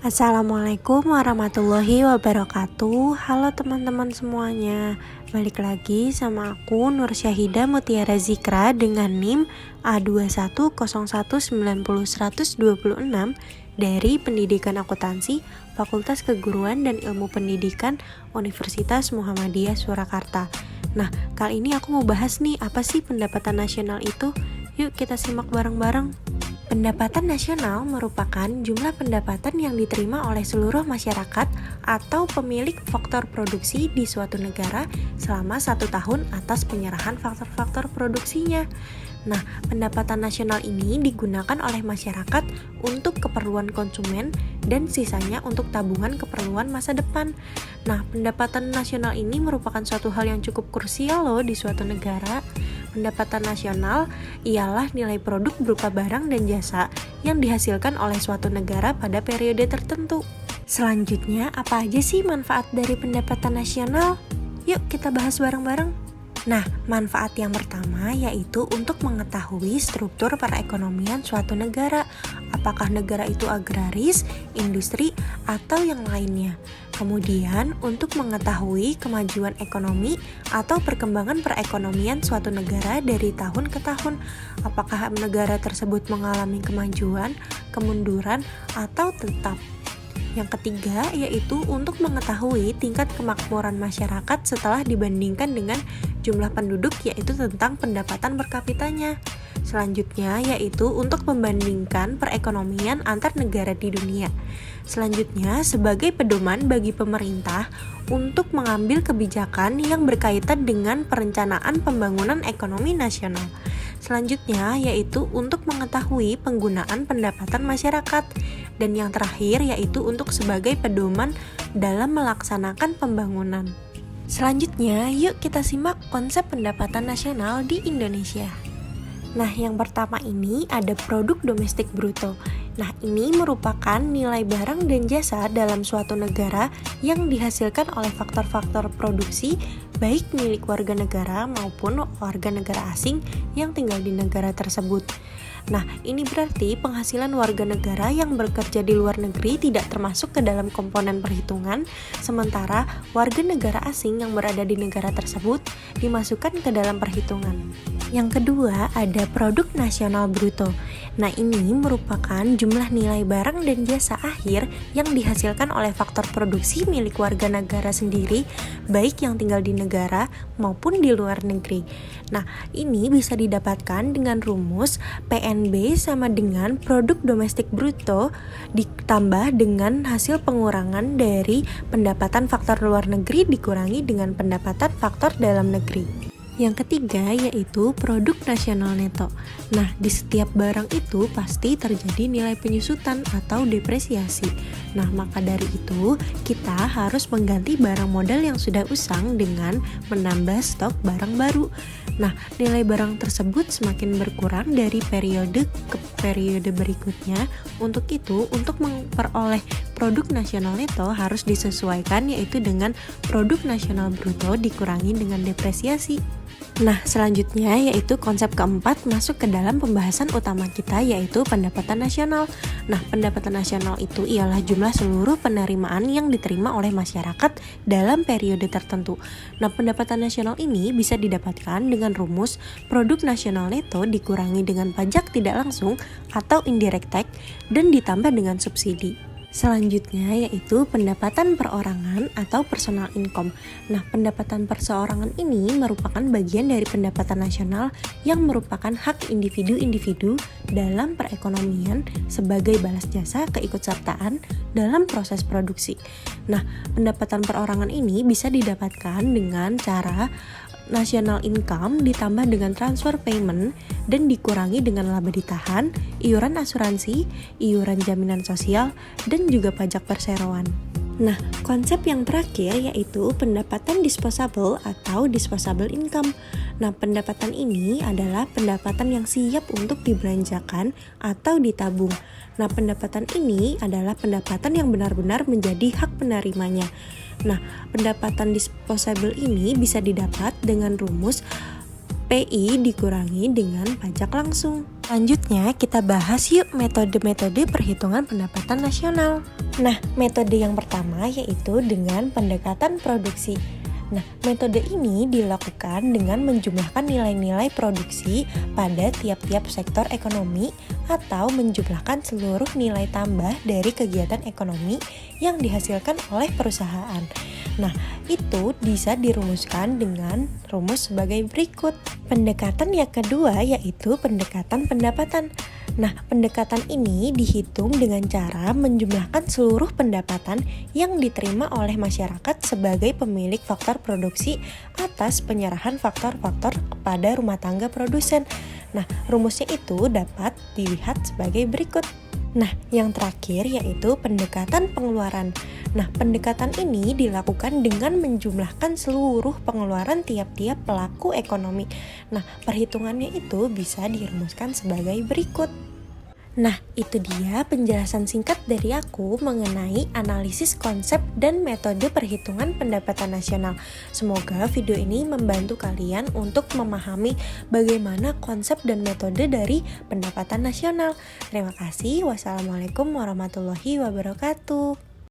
Assalamualaikum warahmatullahi wabarakatuh. Halo teman-teman semuanya, balik lagi sama aku Nur Syahida Mutiara Zikra dengan NIM A2101901126 dari Pendidikan Akuntansi Fakultas Keguruan dan Ilmu Pendidikan Universitas Muhammadiyah Surakarta. Nah, kali ini aku mau bahas nih, apa sih pendapatan nasional itu? Yuk kita simak bareng-bareng. Pendapatan nasional merupakan jumlah pendapatan yang diterima oleh seluruh masyarakat atau pemilik faktor produksi di suatu negara selama 1 tahun atas penyerahan faktor-faktor produksinya. Nah, pendapatan nasional ini digunakan oleh masyarakat untuk keperluan konsumen dan sisanya untuk tabungan keperluan masa depan. Nah, pendapatan nasional ini merupakan suatu hal yang cukup krusial loh di suatu negara. Pendapatan nasional ialah nilai produk berupa barang dan jasa yang dihasilkan oleh suatu negara pada periode tertentu. Selanjutnya, apa aja sih manfaat dari pendapatan nasional? Yuk kita bahas bareng-bareng. Nah, manfaat yang pertama yaitu untuk mengetahui struktur perekonomian suatu negara. Apakah negara itu agraris, industri, atau yang lainnya. Kemudian, untuk mengetahui kemajuan ekonomi atau perkembangan perekonomian suatu negara dari tahun ke tahun. Apakah negara tersebut mengalami kemajuan, kemunduran, atau tetap. Yang ketiga yaitu untuk mengetahui tingkat kemakmuran masyarakat setelah dibandingkan dengan jumlah penduduk, yaitu tentang pendapatan per kapitanya. Selanjutnya yaitu untuk membandingkan perekonomian antar negara di dunia. Selanjutnya sebagai pedoman bagi pemerintah untuk mengambil kebijakan yang berkaitan dengan perencanaan pembangunan ekonomi nasional. Selanjutnya yaitu untuk mengetahui penggunaan pendapatan masyarakat. Dan yang terakhir yaitu untuk sebagai pedoman dalam melaksanakan pembangunan. Selanjutnya, yuk kita simak konsep pendapatan nasional di Indonesia. Nah, yang pertama ini ada produk domestik bruto. Nah, ini merupakan nilai barang dan jasa dalam suatu negara yang dihasilkan oleh faktor-faktor produksi baik milik warga negara maupun warga negara asing yang tinggal di negara tersebut. Nah, ini berarti penghasilan warga negara yang bekerja di luar negeri tidak termasuk ke dalam komponen perhitungan, sementara warga negara asing yang berada di negara tersebut dimasukkan ke dalam perhitungan. Yang kedua, ada produk nasional bruto. Nah, ini merupakan jumlah nilai barang dan jasa akhir yang dihasilkan oleh faktor produksi milik warga negara sendiri, baik yang tinggal di negara maupun di luar negeri. Nah, ini bisa didapatkan dengan rumus PNB sama dengan produk domestik bruto ditambah dengan hasil pengurangan dari pendapatan faktor luar negeri dikurangi dengan pendapatan faktor dalam negeri. Yang ketiga yaitu produk nasional neto. Nah, di setiap barang itu pasti terjadi nilai penyusutan atau depresiasi. Nah, maka dari itu kita harus mengganti barang modal yang sudah usang dengan menambah stok barang baru. Nah, nilai barang tersebut semakin berkurang dari periode ke periode berikutnya. Untuk itu, untuk memperoleh produk nasional neto harus disesuaikan yaitu dengan produk nasional bruto dikurangi dengan depresiasi. Nah, selanjutnya yaitu konsep keempat masuk ke dalam pembahasan utama kita yaitu pendapatan nasional. Nah, pendapatan nasional itu ialah jumlah seluruh penerimaan yang diterima oleh masyarakat dalam periode tertentu. Nah, pendapatan nasional ini bisa didapatkan dengan rumus produk nasional neto dikurangi dengan pajak tidak langsung atau indirect tax dan ditambah dengan subsidi. Selanjutnya yaitu pendapatan perorangan atau personal income. Nah, pendapatan perseorangan ini merupakan bagian dari pendapatan nasional yang merupakan hak individu-individu dalam perekonomian sebagai balas jasa keikutsertaan dalam proses produksi. Nah, pendapatan perorangan ini bisa didapatkan dengan cara national income ditambah dengan transfer payment dan dikurangi dengan laba ditahan, iuran asuransi, iuran jaminan sosial, dan juga pajak perseroan. Nah, konsep yang terakhir yaitu pendapatan disposable atau disposable income. Nah, pendapatan ini adalah pendapatan yang siap untuk dibelanjakan atau ditabung. Nah, pendapatan ini adalah pendapatan yang benar-benar menjadi hak penerimanya. Nah, pendapatan disposable ini bisa didapat dengan rumus PI dikurangi dengan pajak langsung. Selanjutnya kita bahas yuk metode-metode perhitungan pendapatan nasional. Nah, metode yang pertama yaitu dengan pendekatan produksi. Nah, metode ini dilakukan dengan menjumlahkan nilai-nilai produksi pada tiap-tiap sektor ekonomi atau menjumlahkan seluruh nilai tambah dari kegiatan ekonomi yang dihasilkan oleh perusahaan. Nah, itu bisa dirumuskan dengan rumus sebagai berikut. Pendekatan yang kedua yaitu pendekatan pendapatan. Nah, pendekatan ini dihitung dengan cara menjumlahkan seluruh pendapatan yang diterima oleh masyarakat sebagai pemilik faktor produksi atas penyerahan faktor-faktor kepada rumah tangga produsen. Nah, rumusnya itu dapat dilihat sebagai berikut. Nah, yang terakhir yaitu pendekatan pengeluaran. Nah, pendekatan ini dilakukan dengan menjumlahkan seluruh pengeluaran tiap-tiap pelaku ekonomi. Nah, perhitungannya itu bisa dirumuskan sebagai berikut. Nah, itu dia penjelasan singkat dari aku mengenai analisis konsep dan metode perhitungan pendapatan nasional. Semoga video ini membantu kalian untuk memahami bagaimana konsep dan metode dari pendapatan nasional. Terima kasih. Wassalamualaikum warahmatullahi wabarakatuh.